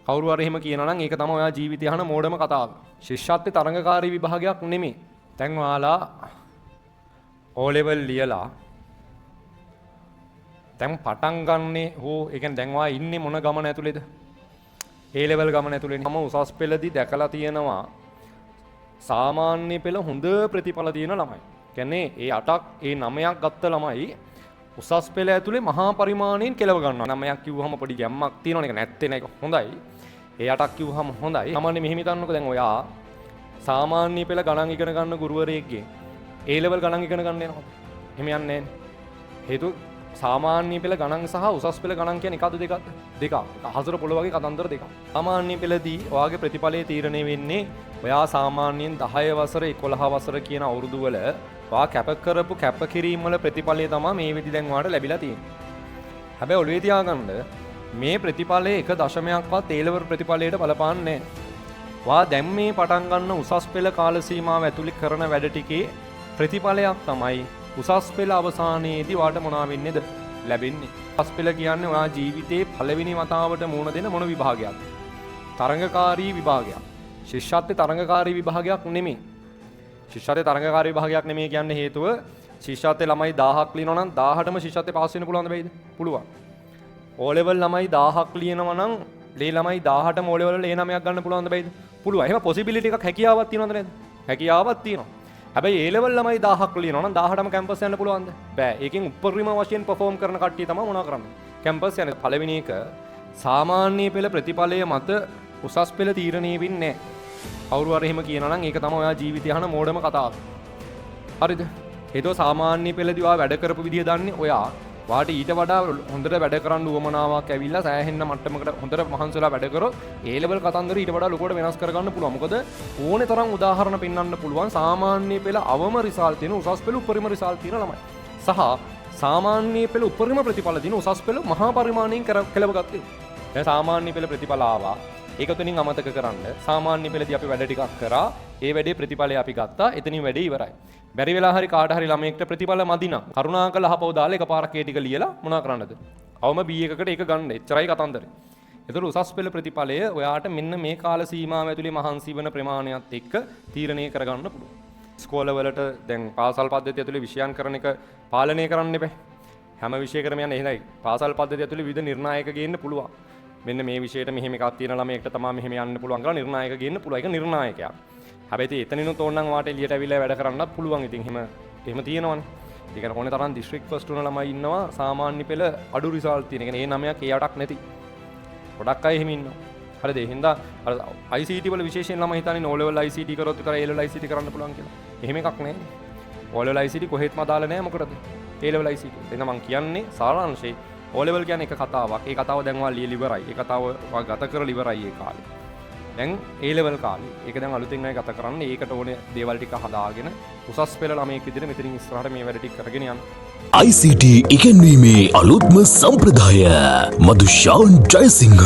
කවුරු හරි එහෙම කියනවා නම් ඒක තමයි ඔයා ජීවිතය අහන මෝඩම කතාව. ශිෂ්‍යත්වයේ තරඟකාරී විභාගයක් නෙමෙයි. දැන් ඔයාලා O level ලියලා දැන් පටන් ගන්නේ හෝ ඒ කියන්නේ දැන් ඔයා ඉන්නේ මොන ගමන ඇතුලේද? A level ගමන ඇතුලේනේ. මම උසස් පෙළදී දැකලා තියෙනවා සාමාන්‍ය පෙළ හොඳ ප්‍රතිඵල තියෙන ළමයි. කියන්නේ ඒ 8ක් ඒ 9ක් ගත්ත ළමයි උසස් පෙළ ඇතුලේ මහා පරිමාණයෙන් කෙලව ගන්නවා. 9ක් කිව්වහම පොඩි ගැම්මක් තියෙනවනේ. ඒක නැත්තේ නේද? හොඳයි. ඒ 8ක් කිව්වහම හොඳයි. සාමාන්‍ය මෙහෙම හිතන්නකෝ දැන් ඔයා සාමාන්‍ය පෙළ ගණන් ඉගෙන ගන්න ගුරුවරයෙක්ගෙන් A level ගණන් ඉගෙන ගන්න යනවාද? එහෙම යන්නේ නැහැ. හේතුව සාමාන්‍ය පෙළ ගණන් සහ උසස් පෙළ ගණන් කියන්නේ එකද දෙකක්ද? දෙකක්. හසර පොළ වගේ කතන්දර දෙකක්. සාමාන්‍ය පෙළදී ඔයාගේ ප්‍රතිඵලය තීරණය වෙන්නේ ඔයා සාමාන්‍යයෙන් 10 වසර 11 වසර කියන අවුරුදු වල ඔයා කැප කරපු කැපකිරීම වල ප්‍රතිඵලය තමයි මේ විදි දැන් ඔයාට ලැබිලා තියෙන්නේ. හැබැයි ඔළුවේ තියාගන්න මේ ප්‍රතිඵලයේ එක දශමයක්වත් A level ප්‍රතිඵලයට බලපාන්නේ නැහැ. ඔයා දැන් මේ පටන් ගන්න උසස් පෙළ කාල සීමාව ඇතුළේ කරන වැඩ ටිකේ ප්‍රතිඵලයක් තමයි උසස් පෙළ අවසානයේදී වාට මොනවා වෙන්නේද ලැබෙන්නේ. උසස් පෙළ කියන්නේ ඔයා ජීවිතේ පළවෙනි වතාවට මුණ දෙන මොන විභාගයක්ද? තරඟකාරී විභාගයක්. ශිෂ්‍යත්වයේ තරඟකාරී විභාගයක් නෙමෙයි. ශිෂ්‍යත්වයේ තරඟකාරී විභාගයක් නෙමෙයි කියන්නේ හේතුව ශිෂ්‍යත්වයේ ළමයි 1000ක් ලියනවා නම් 18ම ශිෂ්‍යත්වයේ පාස් වෙන්න පුළුවන්ද බැයිද? පුළුවන්. O level ළමයි 1000ක් ලියනවා නම් මේ ළමයි 18ම O level වල A9ක් ගන්න පුළුවන්ද බැයිද? පුළුවන්. එහෙම possibility එකක් හැකියාවක් තියෙනවද නේද? හැකියාවක් තියෙනවා. හැබැයි A level ළමයි 1000ක් ලියනවා නම් 18ම කැම්පස් යන්න පුළුවන්ද? බෑ. ඒකෙන් උපරිම වශයෙන් perform කරන කට්ටිය තමයි මොනවා කරන්නේ? කැම්පස් යන්නේ. පළවෙනි එක සාමාන්‍ය පෙළ ප්‍රතිඵලය මත උසස් පෙළ තීරණය වෙන්නේ නැහැ. කවුරු හරි එහෙම කියනවා නම් ඒක තමයි ඔයා ජීවිතය අහන මෝඩම කතාව. හරිද? හේතුව සාමාන්‍ය පෙළදී ඔයා වැඩ කරපු විදිය දන්නේ ඔයා. වාට ඊට වඩා හොඳට වැඩ කරන්න උවමනාවක් ඇවිල්ලා සෑහෙන්න මට්ටමකට හොඳට මහන්සිලා වැඩ කරොත් A level කතන්දර ඊට වඩා ලොකුවට වෙනස් කරගන්න පුළුවන්. මොකද ඕනේ තරම් උදාහරණ පෙන්වන්න පුළුවන් සාමාන්‍ය පෙළ අවම රිසල්ට් තියෙන උසස් පෙළ උපරිම රිසල්ට් තියෙන ළමයි. සහ සාමාන්‍ය පෙළ උපරිම ප්‍රතිඵල දින උසස් පෙළ මහා පරිමාණයෙන් කෙලව ගත්තේ. දැන් සාමාන්‍ය පෙළ ප්‍රතිඵල ආවා. ඒක තුنين අමතක කරන්න. සාමාන්‍ය පෙළදී අපි වැඩ ටිකක් කරා. ඒ වැඩේ ප්‍රතිඵලය අපි ගත්තා. එතනින් වැඩේ ඉවරයි. බැරි වෙලා හරි කාට හරි ළමයෙක්ට ප්‍රතිඵල මදි නම් කරුණාකර අහපව දාලා එකපාරක් ඒ ටික ලියලා මොනා කරන්නද? අවම B එකකට ඒක ගන්න. එච්චරයි කතන්දරේ. ඒතර උසස් පෙළ ප්‍රතිඵලය ඔයාට මෙන්න මේ කාල සීමාව ඇතුලේ මහන්සි වෙන ප්‍රමාණයත් එක්ක තීරණය කරගන්න පුළුවන්. ඉස්කෝලවලට දැන් පාසල් පද්ධතිය ඇතුලේ විෂයන් කරන එක පාලනය කරන්න එපා. හැම විෂයකටම යන්නේ එහෙමයි. පාසල් පද්ධතිය ඇතුලේ විවිධ නිර්ණායක ගේන්න පුළුවන්. මෙන්න මේ විෂයට මෙහෙම එකක් තියෙන ළමයෙක්ට තමයි මෙහෙම යන්න පුළුවන් කියලා නිර්ණායක ගේන්න පුළුවන්. ඒක නිර්ණායකයක්. හැබැයි එතනිනුත් ඕනනම් වාට එළියට ඇවිල්ලා වැඩ කරන්නත් පුළුවන්. ඉතින් එහෙම තියෙනවනේ. ඒ කියන්නේ ඕනේ තරම් දිස්ත්‍රික් ෆස්ට් වුණ ළමයි ඉන්නවා සාමාන්‍ය පෙළ අඩු රිසල්ට් තියෙන. ඒ කියන්නේ ඒ 9ක් ඒ 8ක් නැති. ගොඩක් අය එහෙම ඉන්නවා. හරිද? ඒ හින්දා අර ICT වල විශේෂයෙන් ළමයි හිතන්නේ O level ICT කරොත් විතර A level ICT කරන්න පුළුවන් කියලා. එහෙම එකක් නැහැ. O level ICT කොහෙත්ම අදාළ නැහැ මොකටද? A level ICT. එතන මම කියන්නේ සාරාංශේ O level කියන්නේ එක කතාවක්. ඒ කතාව දැන් ඔයා ලියලා ඉවරයි. ඒ කතාව ඔයා ගත කරලා ඉවරයි ඒ කාලේ. දැන් A level කාලේ. ඒක දැන් අලුතෙන් අය ගත කරන්නේ. ඒකට ඕනේ දේවල් ටික හදාගෙන උසස් පෙළ ළමයෙක් විදිහට මෙතනින් ඉස්සරහට මේ වැඩ ටික කරගෙන යන්න. ICT ඉගෙනීමේ අලුත්ම සම්ප්‍රදාය මදුෂාන් ජයසිංහ